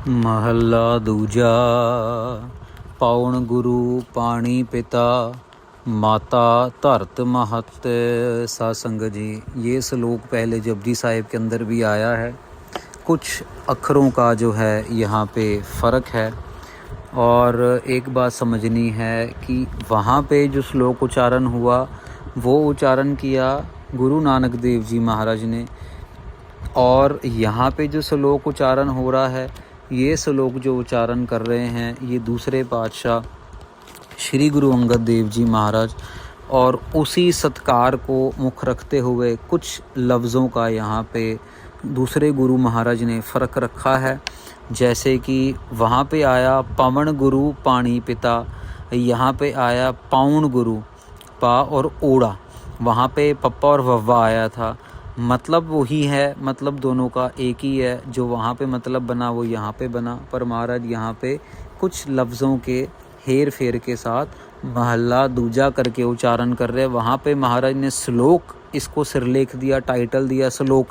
महला दूजा। पाउन गुरु पाणी पिता, माता धरत महत। साध संगत जी, ये श्लोक पहले जपजी साहिब के अंदर भी आया है। कुछ अक्षरों का जो है यहाँ पे फ़र्क है और एक बात समझनी है कि वहाँ पे जो श्लोक उच्चारण हुआ वो उच्चारण किया गुरु नानक देव जी महाराज ने, और यहाँ पे जो श्लोक उच्चारण हो रहा है, ये श्लोक जो उच्चारण कर रहे हैं ये दूसरे पातशाह श्री गुरु अंगद देव जी महाराज। और उसी सत्कार को मुख रखते हुए कुछ लफ्ज़ों का यहाँ पे दूसरे गुरु महाराज ने फ़र्क रखा है। जैसे कि वहाँ पे आया पवन गुरु पाणी पिता, यहाँ पे आया पाउन गुरु, पा और ओड़ा, वहाँ पे पप्पा और वव्वा आया था। मतलब वही है, मतलब दोनों का एक ही है। जो वहाँ पे मतलब बना वो यहाँ पे बना, पर महाराज यहाँ पे कुछ लफ्ज़ों के हेर फेर के साथ महला दूजा करके उच्चारण कर रहे हैं। वहाँ पे महाराज ने श्लोक इसको सिरलेख दिया, टाइटल दिया श्लोक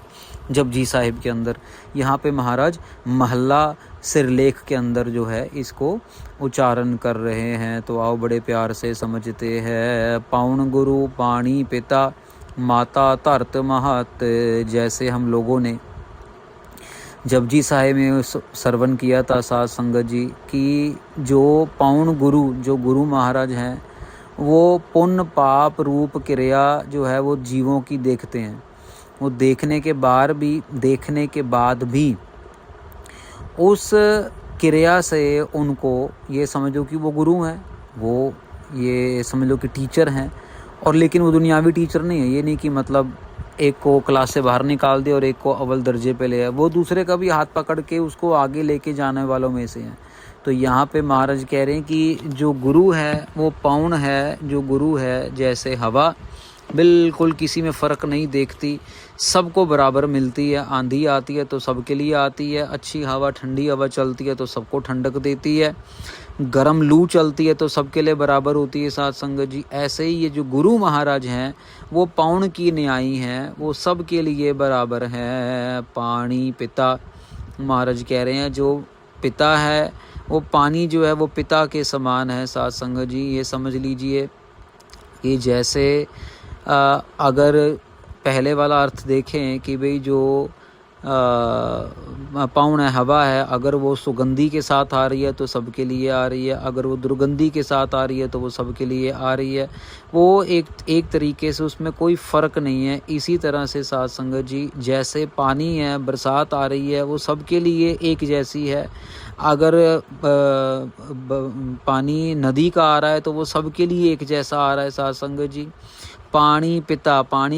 जपजी साहिब के अंदर। यहाँ पे महाराज महला सिरलेख के अंदर जो है इसको उच्चारण कर रहे हैं। तो आओ बड़े प्यार से समझते हैं। पाउन गुरु पाणी पिता, माता धरत महत। जैसे हम लोगों ने जपजी साहिब में श्रवण किया था साध संगत जी कि जो पाउन गुरु, जो गुरु महाराज हैं, वो पुण्य पाप रूप क्रिया जो है वो जीवों की देखते हैं। वो देखने के बाद भी उस क्रिया से उनको ये समझो कि वो गुरु हैं, वो ये समझ लो कि टीचर हैं। और लेकिन वो दुनियावी टीचर नहीं है। ये नहीं कि मतलब एक को क्लास से बाहर निकाल दे और एक को अव्वल दर्जे पे ले आए। वो दूसरे का भी हाथ पकड़ के उसको आगे लेके जाने वालों में से हैं। तो यहाँ पे महाराज कह रहे हैं कि जो गुरु है वो पाउन है, जो गुरु है जैसे हवा, बिल्कुल किसी में फ़र्क नहीं देखती, सबको बराबर मिलती है। आंधी आती है तो सबके लिए आती है, अच्छी हवा ठंडी हवा चलती है तो सबको ठंडक देती है, गरम लू चलती है तो सबके लिए बराबर होती है। साथ संगत जी, ऐसे ही ये जो गुरु महाराज हैं वो पाउन की न्यायी हैं, वो सब के लिए बराबर हैं। पाणी पिता, महाराज कह रहे हैं जो पिता है वो पानी जो है वो पिता के समान है। साथ संगत जी, ये समझ लीजिए कि जैसे अगर पहले वाला अर्थ देखें कि भाई जो पाउन है, हवा है, अगर वो सुगंधी के साथ आ रही है तो सबके लिए आ रही है, अगर वो दुर्गंधी के साथ आ रही है तो वो सबके लिए आ रही है। वो एक तरीके से उसमें कोई फ़र्क नहीं है। इसी तरह से साध संगत जी, जैसे पानी है, बरसात आ रही है, वो सबके लिए एक जैसी है। अगर पानी नदी का आ रहा है तो वो सबके लिए एक जैसा आ रहा है। साध संगत जी, पाणी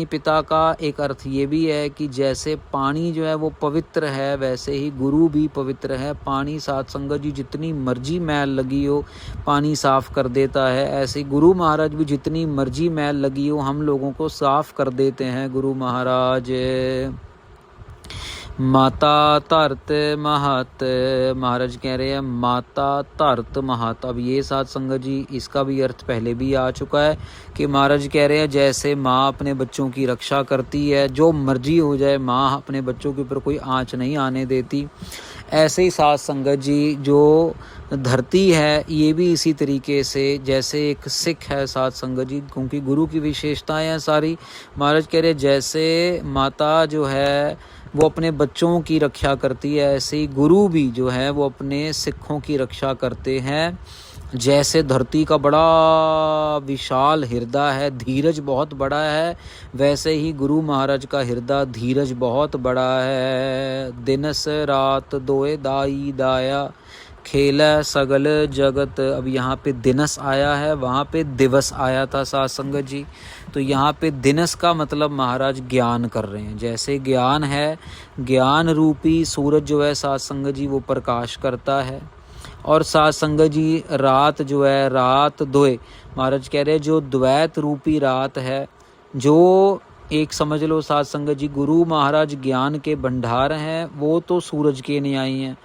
पिता का एक अर्थ ये भी है कि जैसे पानी जो है वो पवित्र है, वैसे ही गुरु भी पवित्र है। पानी साध संगत जी जितनी मर्जी मैल लगी हो पानी साफ़ कर देता है, ऐसे गुरु महाराज भी जितनी मर्जी मैल लगी हो हम लोगों को साफ़ कर देते हैं गुरु महाराज। माता धरत महत, महाराज कह रहे हैं माता धरत महत। अब ये साध संगत जी इसका भी अर्थ पहले भी आ चुका है कि महाराज कह रहे हैं जैसे माँ अपने बच्चों की रक्षा करती है, जो मर्जी हो जाए माँ अपने बच्चों के ऊपर कोई आँच नहीं आने देती, ऐसे ही साध संगत जी जो धरती है ये भी इसी तरीके से जैसे एक सिख है साध संगत जी, क्योंकि गुरु की विशेषताएं हैं सारी। महाराज कह रहे जैसे माता जो है वो अपने बच्चों की रक्षा करती है, ऐसे ही गुरु भी जो है वो अपने सिखों की रक्षा करते हैं। जैसे धरती का बड़ा विशाल हृदय है, धीरज बहुत बड़ा है, वैसे ही गुरु महाराज का हृदय धीरज बहुत बड़ा है। दिनस रात दोए दाई दाया, खेल सगल जगत। अब यहाँ पे दिनस आया है, वहाँ पे दिवस आया था साध संगत जी। तो यहाँ पे दिनस का मतलब महाराज ज्ञान कर रहे हैं। जैसे ज्ञान है, ज्ञान रूपी सूरज जो है साध संगत जी वो प्रकाश करता है। और साध संगत जी रात जो है, रात दोए, महाराज कह रहे हैं जो द्वैत रूपी रात है, जो एक समझ लो साध संगत जी गुरु महाराज ज्ञान के भंडार हैं, वो तो सूरज के न्यायी हैं।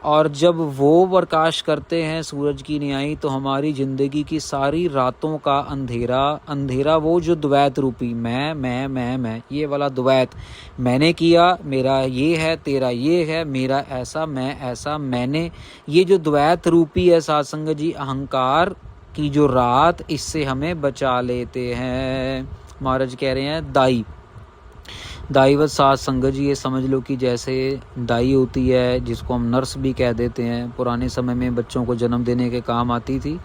और जब वो प्रकाश करते हैं सूरज की न्याई, तो हमारी ज़िंदगी की सारी रातों का अंधेरा वो जो द्वैत रूपी मैं ये वाला द्वैत, मैंने किया, मेरा ये है, तेरा ये है, मेरा ऐसा, मैं ऐसा, मैंने, ये जो द्वैत रूपी है साध संगत जी अहंकार की जो रात, इससे हमें बचा लेते हैं। महाराज कह रहे हैं दाईवत साध संगत जी, ये समझ लो कि जैसे दाई होती है, जिसको हम नर्स भी कह देते हैं, पुराने समय में बच्चों को जन्म देने के काम आती थी।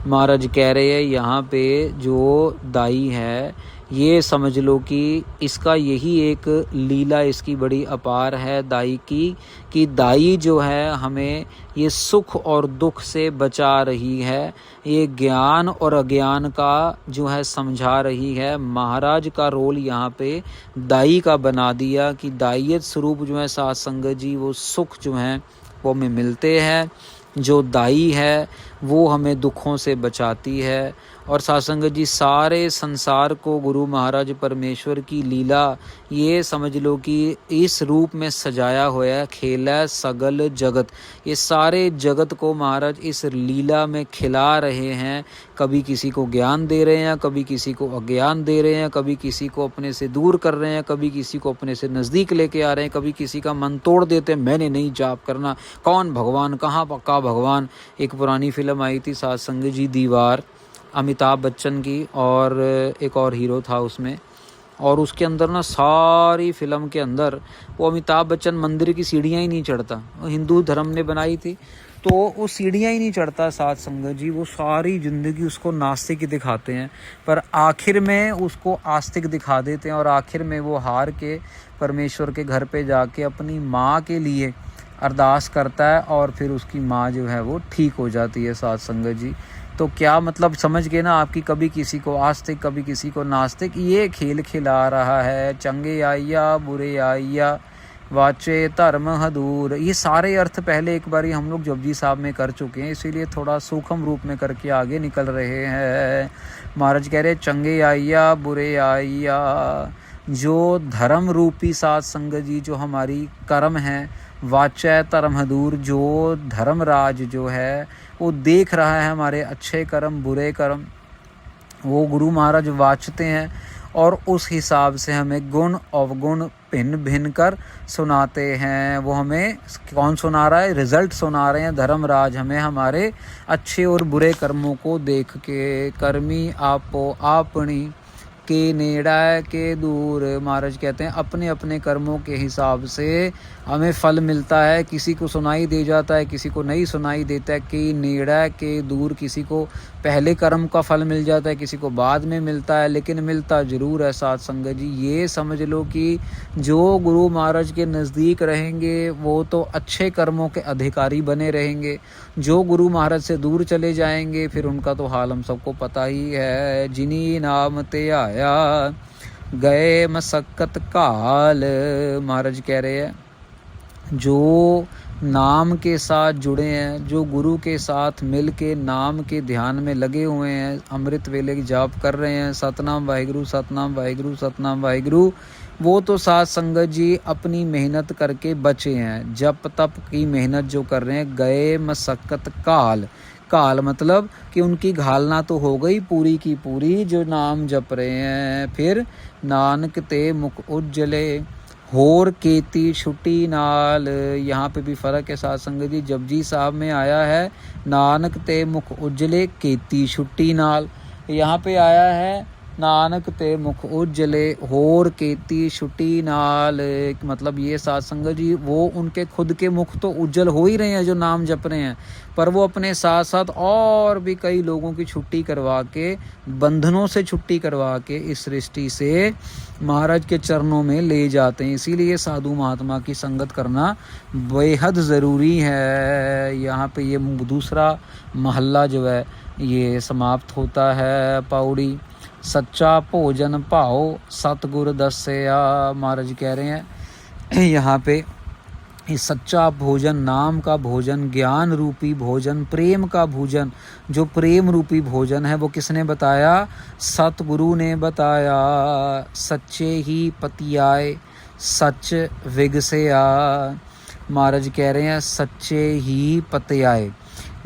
महाराज कह रहे हैं यहाँ पे जो दाई है, ये समझ लो कि इसका यही एक लीला इसकी बड़ी अपार है दाई की, कि दाई जो है हमें ये सुख और दुख से बचा रही है, ये ज्ञान और अज्ञान का जो है समझा रही है। महाराज का रोल यहाँ पे दाई का बना दिया कि दाइयत स्वरूप जो है साध संगत जी वो सुख जो हैं वो हमें मिलते हैं, जो दाई है वो हमें दुखों से बचाती है। और साध संगत जी सारे संसार को गुरु महाराज परमेश्वर की लीला ये समझ लो कि इस रूप में सजाया हुआ है, खेला सगल जगत, ये सारे जगत को महाराज इस लीला में खिला रहे हैं। कभी किसी को ज्ञान दे रहे हैं, कभी किसी को अज्ञान दे रहे हैं, कभी किसी को अपने से दूर कर रहे हैं, कभी किसी को अपने से नज़दीक लेके आ रहे हैं, कभी किसी का मन तोड़ देते हैं, मैंने नहीं जाप करना, कौन भगवान, कहाँ पक्का भगवान। एक पुरानी फिल्म आई थी साध संगत जी दीवार, अमिताभ बच्चन की, और एक और हीरो था उसमें, और उसके अंदर ना सारी फिल्म के अंदर वो अमिताभ बच्चन मंदिर की सीढ़ियाँ ही नहीं चढ़ता, हिंदू धर्म ने बनाई थी तो वो सीढ़ियाँ ही नहीं चढ़ता साध संगत जी, वो सारी ज़िंदगी उसको नास्तिक दिखाते हैं, पर आखिर में उसको आस्तिक दिखा देते हैं, और आखिर में वो हार के परमेश्वर के घर पे जाके अपनी माँ के लिए अरदास करता है, और फिर उसकी माँ जो है वो ठीक हो जाती है साध संगत जी। तो क्या मतलब समझ गए ना आपकी, कभी किसी को आस्तिक कभी किसी को नास्तिक, ये खेल खिला रहा है। चंगे आइया बुरे आइया वाचे धर्म हदूर, ये सारे अर्थ पहले एक बारी हम लोग जपजी साहब में कर चुके हैं, इसीलिए थोड़ा सूक्ष्म रूप में करके आगे निकल रहे हैं। महाराज कह रहे चंगे आइया बुरे आइया, जो धर्म रूपी साध संगत जी जो हमारी कर्म है, वाचा धर्म हदूर, जो धर्मराज जो है वो देख रहा है हमारे अच्छे कर्म बुरे कर्म, वो गुरु महाराज वाचते हैं, और उस हिसाब से हमें गुण अवगुण भिन्न भिन्न कर सुनाते हैं। वो हमें कौन सुना रहा है, रिजल्ट सुना रहे हैं धर्मराज हमें हमारे अच्छे और बुरे कर्मों को देख के। कर्मी आपो आपनी के नेड़ा के दूर, महाराज कहते हैं अपने अपने कर्मों के हिसाब से हमें फल मिलता है, किसी को सुनाई दे जाता है, किसी को नहीं सुनाई देता है। कि नेड़ा के दूर, किसी को पहले कर्म का फल मिल जाता है, किसी को बाद में मिलता है, लेकिन मिलता जरूर है साध संगत जी। ये समझ लो कि जो गुरु महाराज के नज़दीक रहेंगे वो तो अच्छे कर्मों के अधिकारी बने रहेंगे, जो गुरु महाराज से दूर चले जाएंगे फिर उनका तो हाल हम सबको पता ही है। जिनी नाम ते आया गए मशक्कत काल, महाराज कह रहे हैं जो नाम के साथ जुड़े हैं, जो गुरु के साथ मिल के नाम के ध्यान में लगे हुए हैं, अमृत वेले की जाप कर रहे हैं, सतनाम वाहिगुरु सतनाम वाहिगुरु सतनाम वाहिगुरु, वो तो साध संगत जी अपनी मेहनत करके बचे हैं, जप तप की मेहनत जो कर रहे हैं। गए मशक्कत काल, काल मतलब कि उनकी घालना तो हो गई पूरी की पूरी, जो नाम जप रहे हैं। फिर नानक ते मुख उज्जले होर केती छुट्टी नाल, यहाँ पे भी फ़र्क है साध संगत जी। जपजी साहब में आया है नानक ते मुख उज्जले केती छुट्टी नाल, यहाँ पे आया है नानक ते मुख उज्जले होर केती छुट्टी नाल, मतलब ये साध संगत जी वो उनके खुद के मुख तो उज्जवल हो ही रहे हैं जो नाम जप रहे हैं, पर वो अपने साथ साथ और भी कई लोगों की छुट्टी करवा के, बंधनों से छुट्टी करवा के इस सृष्टि से महाराज के चरणों में ले जाते हैं। इसीलिए साधु महात्मा की संगत करना बेहद ज़रूरी है। यहाँ पे ये दूसरा महल्ला जो है ये समाप्त होता है। पौड़ी सच्चा भोजन भाओ सतगुर दस्या, महाराज कह रहे हैं यहाँ पे ये सच्चा भोजन, नाम का भोजन, ज्ञान रूपी भोजन, प्रेम का भोजन, जो प्रेम रूपी भोजन है वो किसने बताया, सतगुरु ने बताया। सच्चे ही पतियाए सच विगसया, महाराज कह रहे हैं सच्चे ही पतियाए।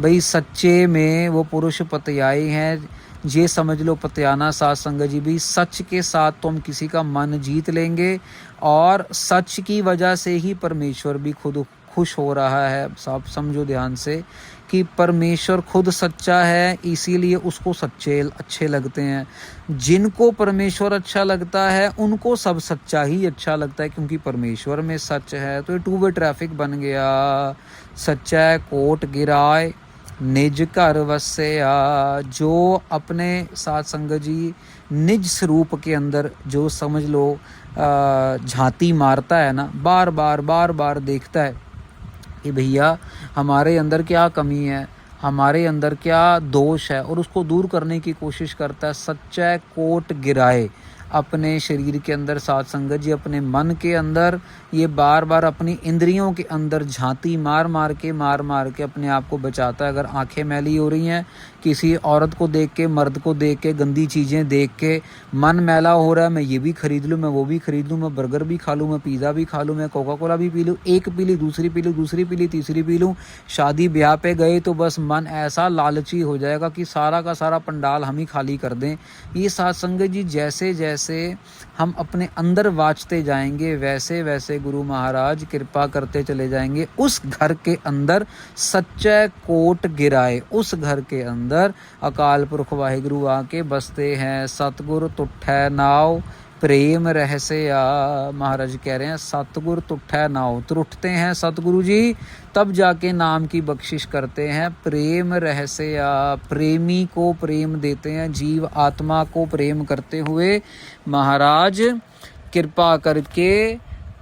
भाई सच्चे में वो पुरुष पतियाए हैं, ये समझ लो पतियाना साध संगत जी। भी सच के साथ तो हम किसी का मन जीत लेंगे और सच की वजह से ही परमेश्वर भी खुद खुश हो रहा है। सब समझो ध्यान से कि परमेश्वर खुद सच्चा है, इसीलिए उसको सच्चे अच्छे लगते हैं। जिनको परमेश्वर अच्छा लगता है उनको सब सच्चा ही अच्छा लगता है, क्योंकि परमेश्वर में सच है। तो ये टू वे ट्रैफिक बन गया। सच्चा कोट गिराए निज घर वसया। जो अपने साथ संगत जी निज स्वरूप के अंदर जो समझ लो झांती मारता है ना, बार बार देखता है कि भैया हमारे अंदर क्या कमी है, हमारे अंदर क्या दोष है, और उसको दूर करने की कोशिश करता है। सच्चा कोट गिराए अपने शरीर के अंदर साध संगत जी, अपने मन के अंदर ये बार बार अपनी इंद्रियों के अंदर झांती मार मार के अपने आप को बचाता है। अगर आंखें मैली हो रही हैं, किसी औरत को देख के, मर्द को देख के, गंदी चीज़ें देख के मन मैला हो रहा है, मैं ये भी खरीद लूँ, मैं वो भी खरीद लूँ, मैं बर्गर भी खा लूँ, मैं पिज़्ज़ा भी खा लूँ, मैं कोका कोला भी पी लूँ, एक पी ली, दूसरी पी लूँ, दूसरी पी ली, तीसरी पी लूँ। शादी ब्याह पे गए तो बस मन ऐसा लालची हो जाएगा कि सारा का सारा पंडाल हम ही खाली कर दें। ये साध संगत जी जैसे जैसे हम अपने अंदर वाचते जाएंगे, वैसे वैसे गुरु महाराज कृपा करते चले जाएंगे। उस घर के अंदर सच्चा कोट गिराए, उस घर के अंदर अकाल पुरख वाहिगुरु आके बसते हैं। सतगुर तुठै नाव प्रेम रहस्या। महाराज कह रहे हैं सतगुर तुठै नाव, तुरटते हैं सतगुरु जी, तब जाके नाम की बख्शिश करते हैं। प्रेम रहस्या, प्रेमी को प्रेम देते हैं, जीव आत्मा को प्रेम करते हुए महाराज कृपा करके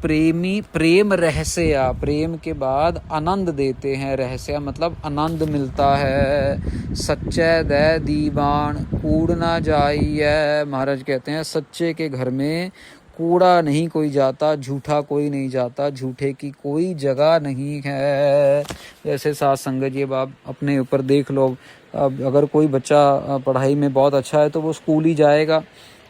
प्रेम रहस्या, प्रेम के बाद आनंद देते हैं। रहस्या मतलब आनंद मिलता है। सच्चे दे दीवान कूड़ ना जाइए। महाराज कहते हैं सच्चे के घर में कूड़ा नहीं कोई जाता, झूठा कोई नहीं जाता, झूठे की कोई जगह नहीं है। जैसे साथ संगत जी आप अपने ऊपर देख लो, अब अगर कोई बच्चा पढ़ाई में बहुत अच्छा है तो वो स्कूल ही जाएगा।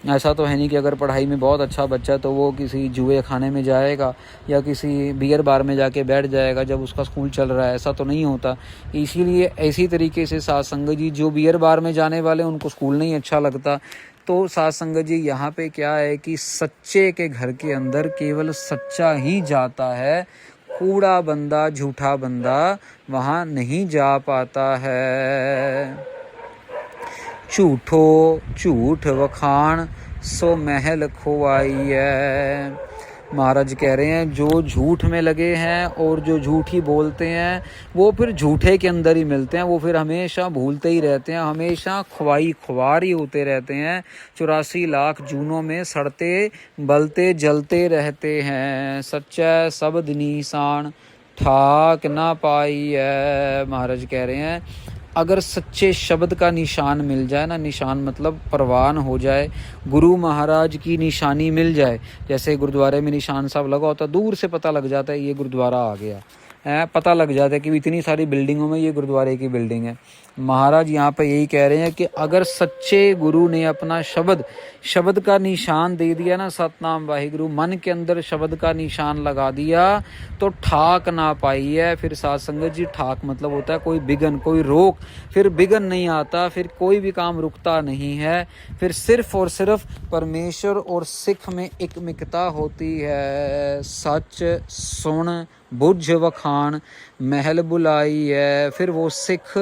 ऐसा तो है नहीं कि अगर पढ़ाई में बहुत अच्छा बच्चा तो वो किसी जुए खाने में जाएगा या किसी बियर बार में जाके बैठ जाएगा जब उसका स्कूल चल रहा है। ऐसा तो नहीं होता। इसीलिए ऐसी तरीके से साध संगत जी जो बियर बार में जाने वाले उनको स्कूल नहीं अच्छा लगता। तो साध संगत जी यहाँ पे क्या है कि सच्चे के घर के अंदर केवल सच्चा ही जाता है, कूड़ा बंदा झूठा बंदा वहाँ नहीं जा पाता है। झूठो झूठ वखाण सो महल खोआइए। महाराज कह रहे हैं जो झूठ में लगे हैं और जो झूठ ही बोलते हैं वो फिर झूठे के अंदर ही मिलते हैं। वो फिर हमेशा भूलते ही रहते हैं, हमेशा ख्वार ही होते रहते हैं। 84 लाख जूनों में सड़ते बलते जलते रहते हैं। सच्चा शब्द निशान ठाक ना पाई है। महाराज कह रहे हैं अगर सच्चे शब्द का निशान मिल जाए ना, निशान मतलब परवान हो जाए, गुरु महाराज की निशानी मिल जाए, जैसे गुरुद्वारे में निशान साहब लगा होता दूर से पता लग जाता है ये गुरुद्वारा आ गया है, पता लग जाता है कि इतनी सारी बिल्डिंगों में ये गुरुद्वारे की बिल्डिंग है। महाराज यहाँ पे यही कह रहे हैं कि अगर सच्चे गुरु ने अपना शब्द का निशान दे दिया ना, सतनाम वाहिगुरु, मन के अंदर शब्द का निशान लगा दिया तो ठाक ना पाई है। फिर साध संगत जी ठाक मतलब होता है कोई बिगन, कोई रोक, फिर बिगन नहीं आता, फिर कोई भी काम रुकता नहीं है। फिर सिर्फ और सिर्फ परमेश्वर और सिख में एकमिकता होती है। सच सुन बुझ वखान महल बुलाई है। फिर वो सिख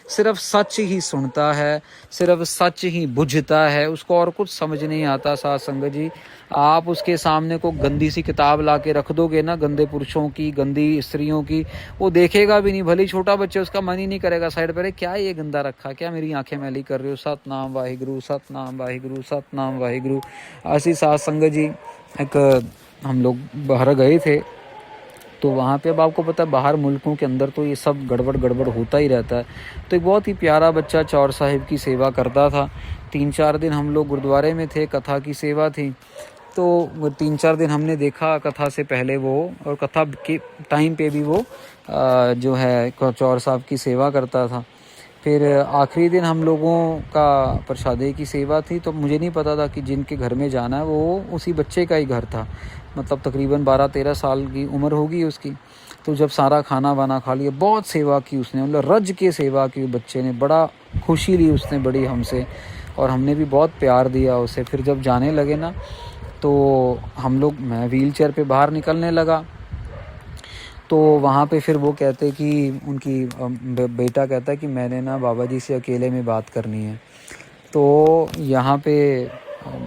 सिर्फ सच ही सुनता है, सिर्फ सच ही बुझता है, उसको और कुछ समझ नहीं आता। साध संगत जी आप उसके सामने को गंदी सी किताब ला के रख दोगे ना, गंदे पुरुषों की, गंदी स्त्रियों की, वो देखेगा भी नहीं। भले छोटा बच्चा, उसका मन ही नहीं करेगा साइड पर, क्या ये गंदा रखा, क्या मेरी आंखें मैली कर रहे हो। सतनाम वाहिगुरु, सतनाम वाहिगुरु, सतनाम वाहिगुरु। ऐसी साध संगत जी एक हम लोग बाहर गए थे तो वहाँ पे अब आपको पता है बाहर मुल्कों के अंदर तो ये सब गड़बड़ होता ही रहता है। तो एक बहुत ही प्यारा बच्चा चौर साहिब की सेवा करता था। 3-4 दिन हम लोग गुरुद्वारे में थे, कथा की सेवा थी। तो 3-4 दिन हमने देखा कथा से पहले वो, और कथा के टाइम पे भी वो जो है चौर साहब की सेवा करता था। फिर आखिरी दिन हम लोगों का प्रसादे की सेवा थी, तो मुझे नहीं पता था कि जिनके घर में जाना है वो उसी बच्चे का ही घर था। मतलब तकरीबन 12-13 साल की उम्र होगी उसकी। तो जब सारा खाना वाना खा लिया, बहुत सेवा की उसने, मतलब रज के सेवा की बच्चे ने, बड़ा खुशी ली उसने बड़ी हमसे, और हमने भी बहुत प्यार दिया उसे। फिर जब जाने लगे ना तो मैं व्हीलचेयर पे बाहर निकलने लगा, तो वहाँ पे फिर वो कहते कि उनकी बेटा कहता है कि मैंने ना बाबा जी से अकेले में बात करनी है। तो यहाँ पे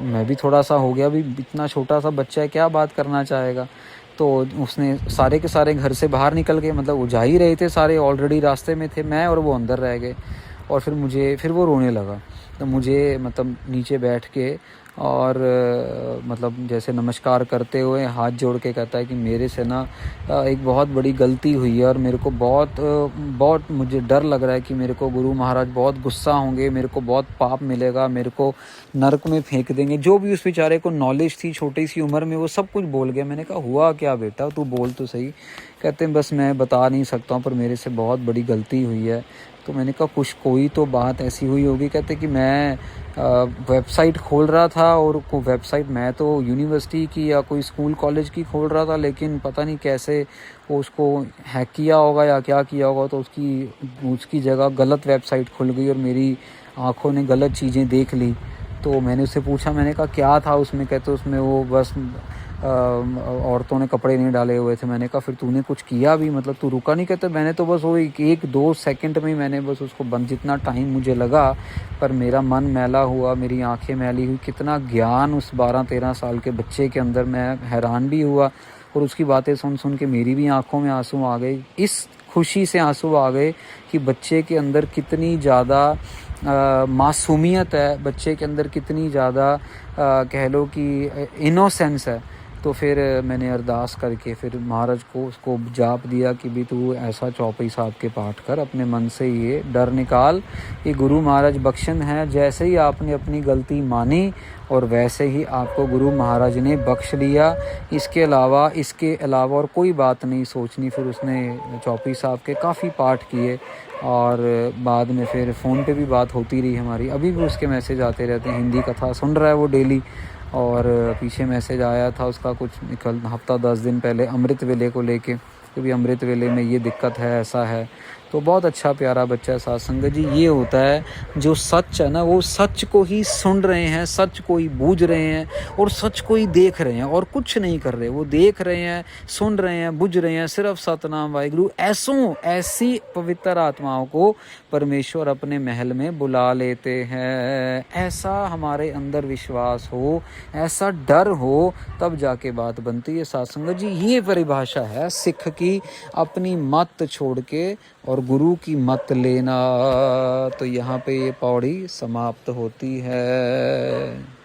मैं भी थोड़ा सा हो गया, भी इतना छोटा सा बच्चा है, क्या बात करना चाहेगा। तो उसने सारे के सारे घर से बाहर निकल के, मतलब वो जा ही रहे थे सारे, ऑलरेडी रास्ते में थे, मैं और वो अंदर रह गए। और फिर वो रोने लगा। तो मुझे मतलब नीचे बैठ के और मतलब जैसे नमस्कार करते हुए हाथ जोड़ के कहता है कि मेरे से ना एक बहुत बड़ी गलती हुई है, और मेरे को बहुत मुझे डर लग रहा है कि मेरे को गुरु महाराज बहुत गुस्सा होंगे, मेरे को बहुत पाप मिलेगा, मेरे को नरक में फेंक देंगे। जो भी उस बेचारे को नॉलेज थी छोटी सी उम्र में, वो सब कुछ बोल गया। मैंने कहा हुआ क्या बेटा, तू बोल तो सही। कहते हैं बस मैं बता नहीं सकता हूँ, पर मेरे से बहुत बड़ी गलती हुई है। तो मैंने कहा कोई तो बात ऐसी हुई होगी। कहते कि मैं वेबसाइट खोल रहा था, और वेबसाइट मैं तो यूनिवर्सिटी की या कोई स्कूल कॉलेज की खोल रहा था, लेकिन पता नहीं कैसे वो उसको हैक किया होगा या क्या किया होगा, तो उसकी जगह गलत वेबसाइट खुल गई और मेरी आँखों ने गलत चीज़ें देख ली। तो मैंने उससे पूछा, मैंने कहा क्या था उसमें। कहते उसमें वो बस औरतों ने कपड़े नहीं डाले हुए थे। मैंने कहा फिर तूने कुछ किया भी, मतलब तू रुका नहीं। कहते मैंने तो बस वो एक दो सेकंड में मैंने बस उसको बंद, जितना टाइम मुझे लगा, पर मेरा मन मैला हुआ, मेरी आंखें मैली हुई। कितना ज्ञान उस 12-13 साल के बच्चे के अंदर, मैं हैरान भी हुआ। और उसकी बातें सुन के मेरी भी आंखों में आंसू आ गए, इस खुशी से आंसू आ गए कि बच्चे के अंदर कितनी ज़्यादा मासूमियत है, बच्चे के अंदर कितनी ज़्यादा कह लो कि इनोसेंस है। तो फिर मैंने अरदास करके फिर महाराज को उसको जाप दिया कि भी तू ऐसा चौपाई साहब के पाठ कर, अपने मन से ये डर निकाल। ये गुरु महाराज बख्शन है, जैसे ही आपने अपनी गलती मानी और वैसे ही आपको गुरु महाराज ने बख्श लिया। इसके अलावा और कोई बात नहीं सोचनी। फिर उसने चौपाई साहब के काफ़ी पाठ किए, और बाद में फिर फ़ोन पे भी बात होती रही हमारी। अभी भी उसके मैसेज आते रहते हैं, हिंदी कथा सुन रहा है वो डेली। और पीछे मैसेज आया था उसका कुछ हफ्ता 10 दिन पहले अमृत वेले को लेके, क्योंकि अमृत वेले में ये दिक्कत है, ऐसा है। तो बहुत अच्छा प्यारा बच्चा है। साथ संगत जी, ये होता है जो सच है ना, वो सच को ही सुन रहे हैं, सच को ही बूझ रहे हैं, और सच को ही देख रहे हैं, और कुछ नहीं कर रहे। वो देख रहे हैं, सुन रहे हैं, बुझ रहे हैं, सिर्फ सतनाम वाहिगुरु। ऐसी पवित्र आत्माओं को परमेश्वर अपने महल में बुला लेते हैं। ऐसा हमारे अंदर विश्वास हो, ऐसा डर हो, तब जाके बात बनती है। साथ संगत जी, ये परिभाषा है सिख की, अपनी मत छोड़ के और गुरु की मत लेना। तो यहाँ पे ये पौड़ी समाप्त होती है।